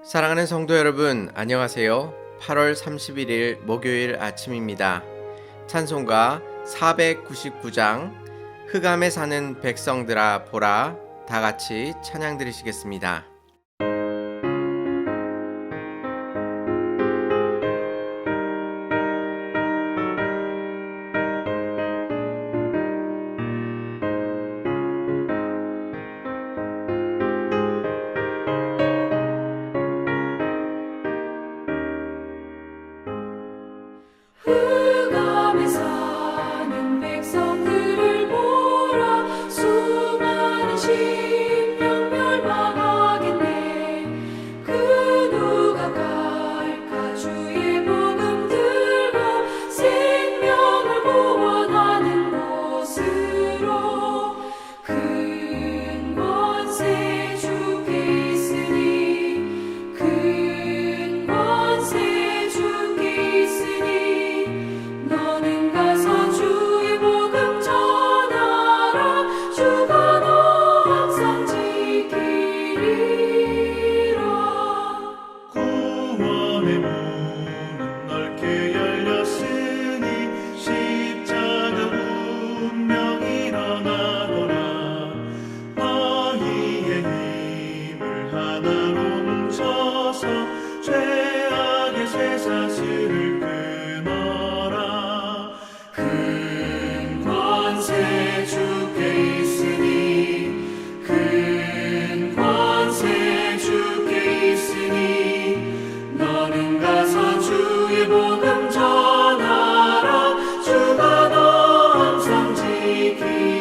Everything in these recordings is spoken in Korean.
사랑하는 성도 여러분, 안녕하세요. 8월 31일 목요일 아침입니다. 찬송가 499장 흑암에 사는 백성들아 보라, 다 같이 찬양 드리시겠습니다. 흑암에 사는 백성들을 보라. 수많은 심령 멸망하겠네. 그 누가 갈까. 주의 복음 들고 생명을 구원하는 곳으로. 큰 권세 주께 있으니, 큰 권세 주께 있으니, 너는 가서 주의 복음 전하라. 주가 너 항상 지키리라. 구원의 문은 넓게 열렸으니 십자가 운명 일어나거라. 너희의 힘을 하나로 뭉쳐서 죄악의 쇠사슬을 끊어라. 큰 권세 주께 있으니, 큰 권세 주께 있으니, 너는 가서 주의 복음 전하라. 주가 너 항상 지키리라.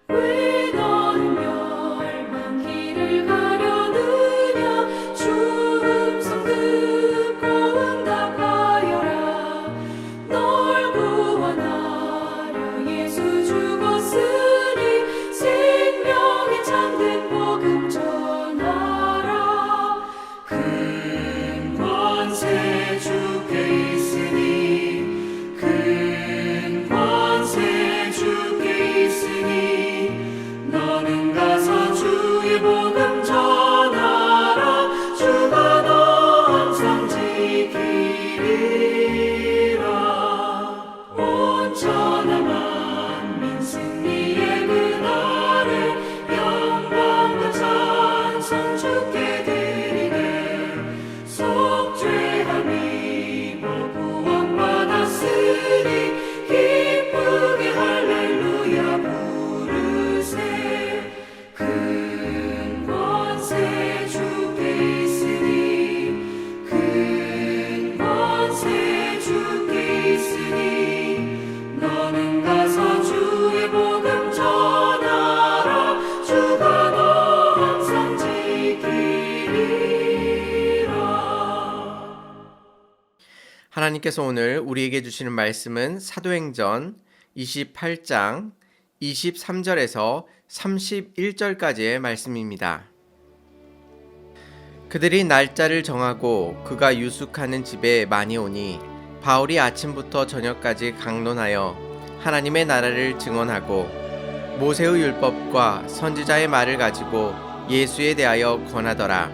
왜 너는 멸망길을 가려느냐. 주 음성 듣고 응답하여라. 널 구원하려 예수 죽었으니 생명의 참된 복음 전하라. 큰 권세 주께 있으니, 큰 권세 주께 있으니, 너는 가서 주의 복음 전하라. 주가 너 항상 지키리라. 온 천하 만민 승리의 그날에 영광과 찬송 주께 드리네. 속죄함 입어 구원받았으니 기쁘게 할렐루야 부르세. 큰 권세 주께 있으니, 큰 권세 주께 있으니, 너는 가서 주의 복음 전하라. 주가 너 항상 지키리라. 하나님께서 오늘 우리에게 주시는 말씀은 사도행전 28장 23절에서 31절까지의 말씀입니다. 그들이 날짜를 정하고 그가 유숙하는 집에 많이 오니 바울이 아침부터 저녁까지 강론하여 하나님의 나라를 증언하고 모세의 율법과 선지자의 말을 가지고 예수에 대하여 권하더라.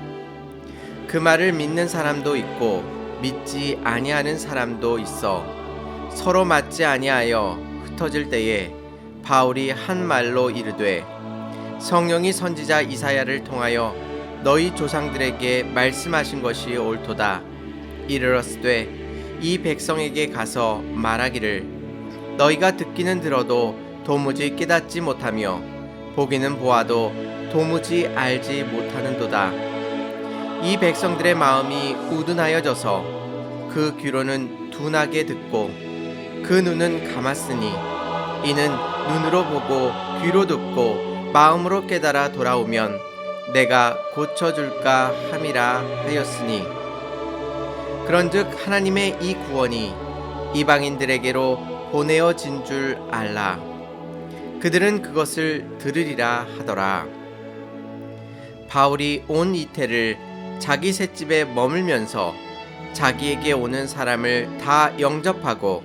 그 말을 믿는 사람도 있고 믿지 아니하는 사람도 있어 서로 맞지 아니하여 흩어질 때에 바울이 한 말로 이르되, 성령이 선지자 이사야를 통하여 너희 조상들에게 말씀하신 것이 옳도다. 이르렀으되 이 백성에게 가서 말하기를, 너희가 듣기는 들어도 도무지 깨닫지 못하며 보기는 보아도 도무지 알지 못하는도다. 이 백성들의 마음이 우둔하여져서 그 귀로는 둔하게 듣고 그 눈은 감았으니, 이는 눈으로 보고 귀로 듣고 마음으로 깨달아 돌아오면 내가 고쳐줄까 함이라 하였으니, 그런즉 하나님의 이 구원이 이방인들에게로 보내어진 줄 알라. 그들은 그것을 들으리라 하더라. 바울이 온 이태를 자기 셋집에 머물면서 자기에게 오는 사람을 다 영접하고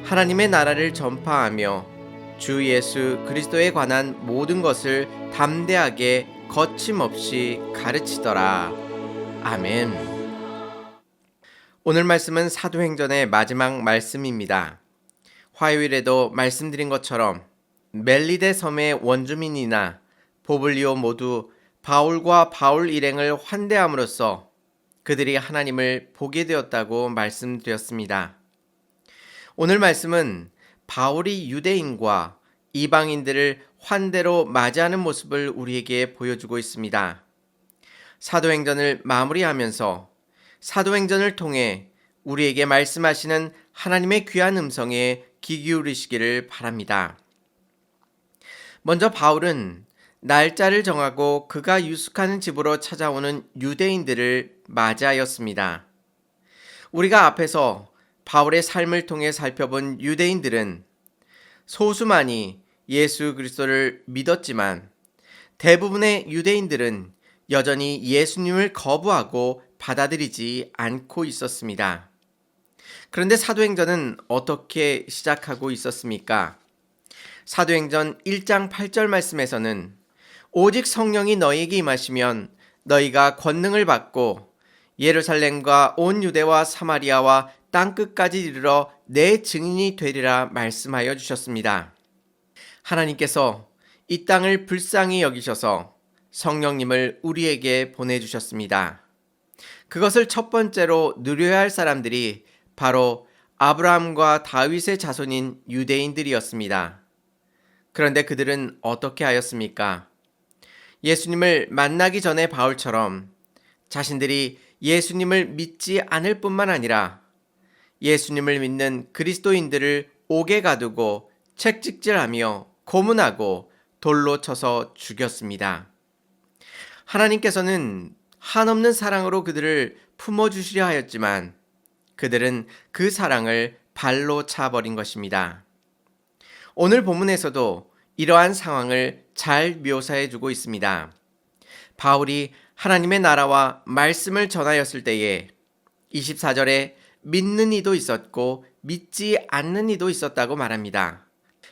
하나님의 나라를 전파하며 주 예수 그리스도에 관한 모든 것을 담대하게 거침없이 가르치더라. 아멘. 오늘 말씀은 사도행전의 마지막 말씀입니다. 화요일에도 말씀드린 것처럼 멜리데 섬의 원주민이나 보블리오 모두 바울과 바울 일행을 환대함으로써 그들이 하나님을 보게 되었다고 말씀드렸습니다. 오늘 말씀은 바울이 유대인과 이방인들을 환대로 맞이하는 모습을 우리에게 보여주고 있습니다. 사도행전을 마무리하면서 사도행전을 통해 우리에게 말씀하시는 하나님의 귀한 음성에 귀 기울이시기를 바랍니다. 먼저 바울은 날짜를 정하고 그가 유숙하는 집으로 찾아오는 유대인들을 맞이하였습니다. 우리가 앞에서 바울의 삶을 통해 살펴본 유대인들은 소수만이 예수 그리스도를 믿었지만 대부분의 유대인들은 여전히 예수님을 거부하고 받아들이지 않고 있었습니다. 그런데 사도행전은 어떻게 시작하고 있었습니까? 사도행전 1장 8절 말씀에서는 오직 성령이 너희에게 임하시면 너희가 권능을 받고 예루살렘과 온 유대와 사마리아와 땅끝까지 이르러 내 증인이 되리라 말씀하여 주셨습니다. 하나님께서 이 땅을 불쌍히 여기셔서 성령님을 우리에게 보내주셨습니다. 그것을 첫 번째로 누려야 할 사람들이 바로 아브라함과 다윗의 자손인 유대인들이었습니다. 그런데 그들은 어떻게 하였습니까? 예수님을 만나기 전에 바울처럼 자신들이 예수님을 믿지 않을 뿐만 아니라 예수님을 믿는 그리스도인들을 옥에 가두고 책찍질하며 고문하고 돌로 쳐서 죽였습니다. 하나님께서는 한없는 사랑으로 그들을 품어주시려 하였지만 그들은 그 사랑을 발로 차버린 것입니다. 오늘 본문에서도 이러한 상황을 잘 묘사해주고 있습니다. 바울이 하나님의 나라와 말씀을 전하였을 때에 24절에 믿는 이도 있었고 믿지 않는 이도 있었다고 말합니다.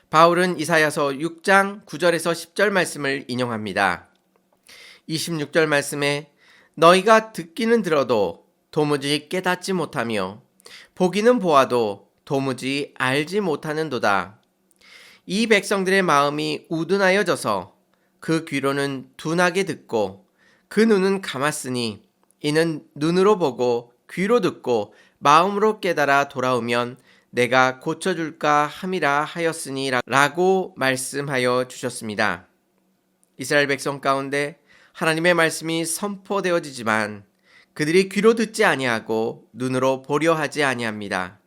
바울은 이사야서 6장 9절에서 10절 말씀을 인용합니다. 26절 말씀에 너희가 듣기는 들어도 도무지 깨닫지 못하며 보기는 보아도 도무지 알지 못하는도다. 이 백성들의 마음이 우둔하여져서 그 귀로는 둔하게 듣고 그 눈은 감았으니 이는 눈으로 보고 귀로 듣고 마음으로 깨달아 돌아오면 내가 고쳐줄까 함이라 하였으니 라고 말씀하여 주셨습니다. 이스라엘 백성 가운데 하나님의 말씀이 선포되어지지만 그들이 귀로 듣지 아니하고 눈으로 보려 하지 아니합니다.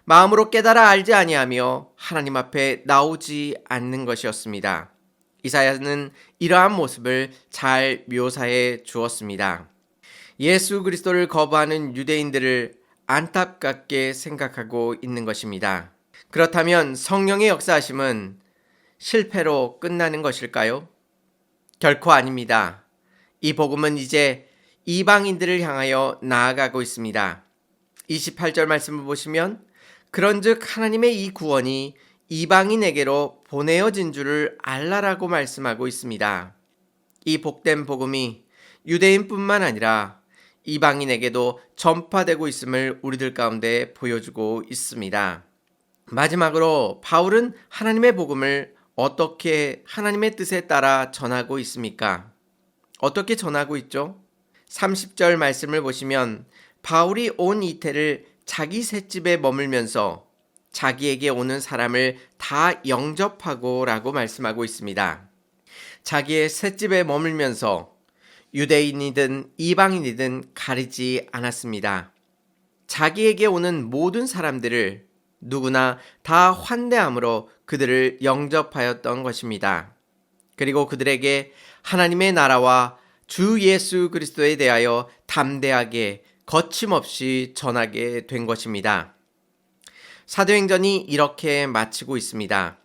마음으로 깨달아 알지 아니하며 하나님 앞에 나오지 않는 것이었습니다. 이사야는 이러한 모습을 잘 묘사해 주었습니다. 예수 그리스도를 거부하는 유대인들을 안타깝게 생각하고 있는 것입니다. 그렇다면 성령의 역사하심은 실패로 끝나는 것일까요? 결코 아닙니다. 이 복음은 이제 이방인들을 향하여 나아가고 있습니다. 28절 말씀을 보시면 그런즉 하나님의 이 구원이 이방인에게로 보내어진 줄을 알라라고 말씀하고 있습니다. 이 복된 복음이 유대인뿐만 아니라 이방인에게도 전파되고 있음을 우리들 가운데 보여주고 있습니다. 마지막으로 바울은 하나님의 복음을 어떻게 하나님의 뜻에 따라 전하고 있습니까? 어떻게 전하고 있죠? 30절 말씀을 보시면 바울이 온 이태를 자기 셋집에 머물면서 자기에게 오는 사람을 다 영접하고 라고 말씀하고 있습니다. 자기의 셋집에 머물면서 유대인이든 이방인이든 가리지 않았습니다. 자기에게 오는 모든 사람들을 누구나 다 환대함으로 그들을 영접하였던 것입니다. 그리고 그들에게 하나님의 나라와 주 예수 그리스도에 대하여 담대하게 거침없이 전하게 된 것입니다. 사도행전이 이렇게 마치고 있습니다.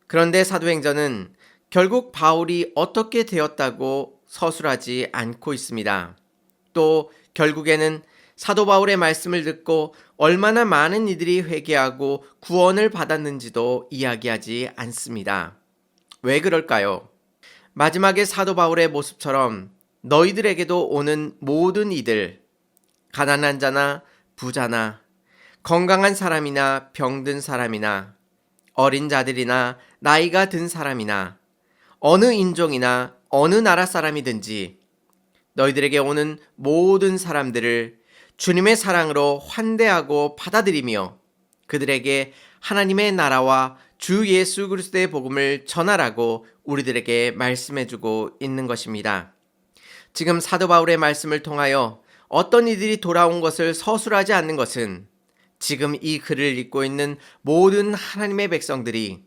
그런데 사도행전은 결국 바울이 어떻게 되었다고 서술하지 않고 있습니다. 또 결국에는 사도 바울의 말씀을 듣고 얼마나 많은 이들이 회개하고 구원을 받았는지도 이야기하지 않습니다. 왜 그럴까요? 마지막에 사도 바울의 모습처럼 너희들에게도 오는 모든 이들, 가난한 자나 부자나 건강한 사람이나 병든 사람이나 어린 자들이나 나이가 든 사람이나 어느 인종이나 어느 나라 사람이든지 너희들에게 오는 모든 사람들을 주님의 사랑으로 환대하고 받아들이며 그들에게 하나님의 나라와 주 예수 그리스도의 복음을 전하라고 우리들에게 말씀해주고 있는 것입니다. 지금 사도 바울의 말씀을 통하여 어떤 이들이 돌아온 것을 서술하지 않는 것은 지금 이 글을 읽고 있는 모든 하나님의 백성들이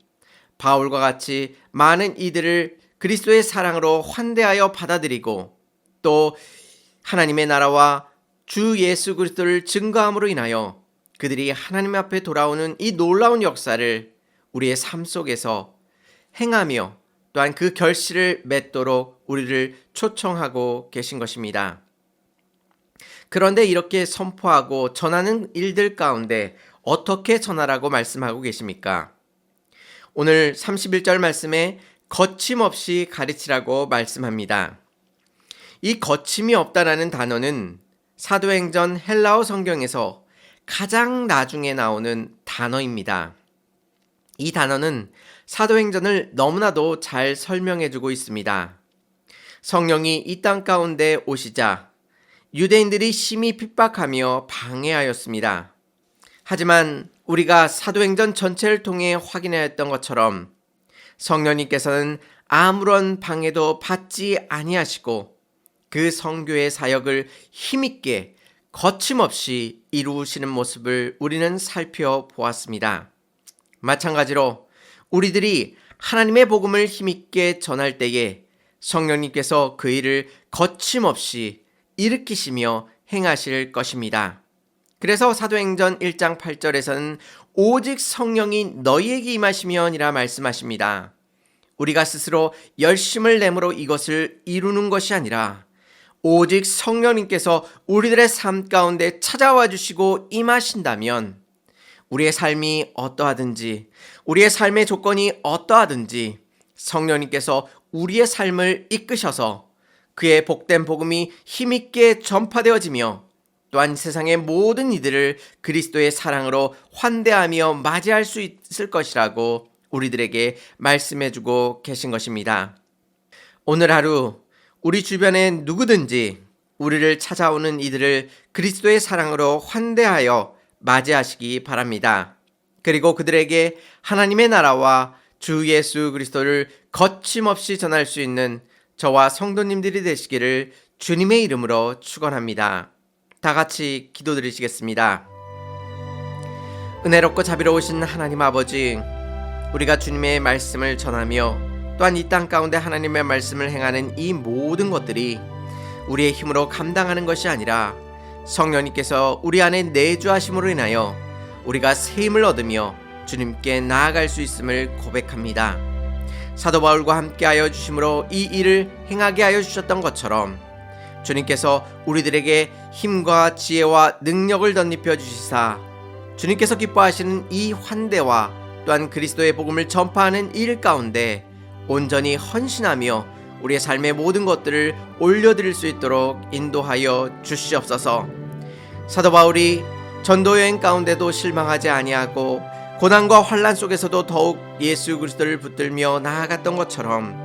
바울과 같이 많은 이들을 그리스도의 사랑으로 환대하여 받아들이고 또 하나님의 나라와 주 예수 그리스도를 증거함으로 인하여 그들이 하나님 앞에 돌아오는 이 놀라운 역사를 우리의 삶 속에서 행하며 또한 그 결실을 맺도록 우리를 초청하고 계신 것입니다. 그런데 이렇게 선포하고 전하는 일들 가운데 어떻게 전하라고 말씀하고 계십니까? 오늘 31절 말씀에 거침없이 가르치라고 말씀합니다. 이 거침이 없다라는 단어는 사도행전 헬라어 성경에서 가장 나중에 나오는 단어입니다. 이 단어는 사도행전을 너무나도 잘 설명해주고 있습니다. 성령이 이 땅 가운데 오시자 유대인들이 심히 핍박하며 방해하였습니다. 하지만 우리가 사도행전 전체를 통해 확인하였던 것처럼 성령님께서는 아무런 방해도 받지 아니하시고 그 선교의 사역을 힘있게 거침없이 이루시는 모습을 우리는 살펴보았습니다. 마찬가지로 우리들이 하나님의 복음을 힘있게 전할 때에 성령님께서 그 일을 거침없이 일으키시며 행하실 것입니다. 그래서 사도행전 1장 8절에서는 오직 성령이 너희에게 임하시면이라 말씀하십니다. 우리가 스스로 열심을 내므로 이것을 이루는 것이 아니라 오직 성령님께서 우리들의 삶 가운데 찾아와 주시고 임하신다면 우리의 삶이 어떠하든지 우리의 삶의 조건이 어떠하든지 성령님께서 우리의 삶을 이끄셔서 그의 복된 복음이 힘있게 전파되어지며 또한 세상의 모든 이들을 그리스도의 사랑으로 환대하며 맞이할 수 있을 것이라고 우리들에게 말씀해주고 계신 것입니다. 오늘 하루 우리 주변에 누구든지 우리를 찾아오는 이들을 그리스도의 사랑으로 환대하여 맞이하시기 바랍니다. 그리고 그들에게 하나님의 나라와 주 예수 그리스도를 거침없이 전할 수 있는 저와 성도님들이 되시기를 주님의 이름으로 축원합니다. 다 같이 기도드리시겠습니다. 은혜롭고 자비로우신 하나님 아버지, 우리가 주님의 말씀을 전하며 또한 이 땅 가운데 하나님의 말씀을 행하는 이 모든 것들이 우리의 힘으로 감당하는 것이 아니라 성령님께서 우리 안에 내주하심으로 인하여 우리가 새 힘을 얻으며 주님께 나아갈 수 있음을 고백합니다. 사도 바울과 함께하여 주심으로 이 일을 행하게 하여 주셨던 것처럼 주님께서 우리들에게 힘과 지혜와 능력을 덧입혀 주시사 주님께서 기뻐하시는 이 환대와 또한 그리스도의 복음을 전파하는 일 가운데 온전히 헌신하며 우리의 삶의 모든 것들을 올려드릴 수 있도록 인도하여 주시옵소서. 사도 바울이 전도 여행 가운데도 실망하지 아니하고 고난과 환난 속에서도 더욱 예수 그리스도를 붙들며 나아갔던 것처럼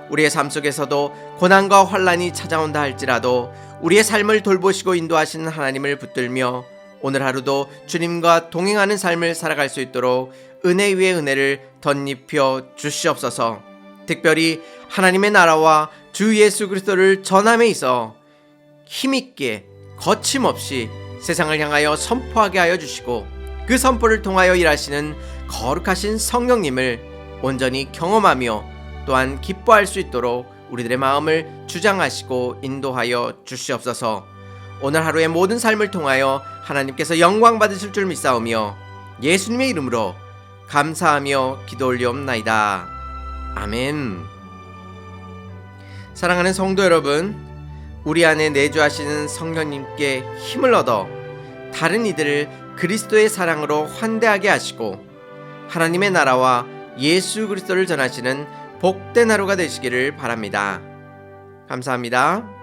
우리의 삶 속에서도 고난과 환난이 찾아온다 할지라도 우리의 삶을 돌보시고 인도하시는 하나님을 붙들며 오늘 하루도 주님과 동행하는 삶을 살아갈 수 있도록 은혜 위에 은혜를 덧입혀 주시옵소서. 특별히 하나님의 나라와 주 예수 그리스도를 전함에 있어 힘있게 거침없이 세상을 향하여 선포하게 하여 주시고 그 선포를 통하여 일하시는 거룩하신 성령님을 온전히 경험하며 또한 기뻐할 수 있도록 우리들의 마음을 주장하시고 인도하여 주시옵소서. 오늘 하루의 모든 삶을 통하여 하나님께서 영광 받으실 줄 믿사오며 예수님의 이름으로 감사하며 기도 올리옵나이다. 아멘. 사랑하는 성도 여러분, 우리 안에 내주하시는 성령님께 힘을 얻어 다른 이들을 그리스도의 사랑으로 환대하게 하시고 하나님의 나라와 예수 그리스도를 전하시는 복된 하루가 되시기를 바랍니다. 감사합니다.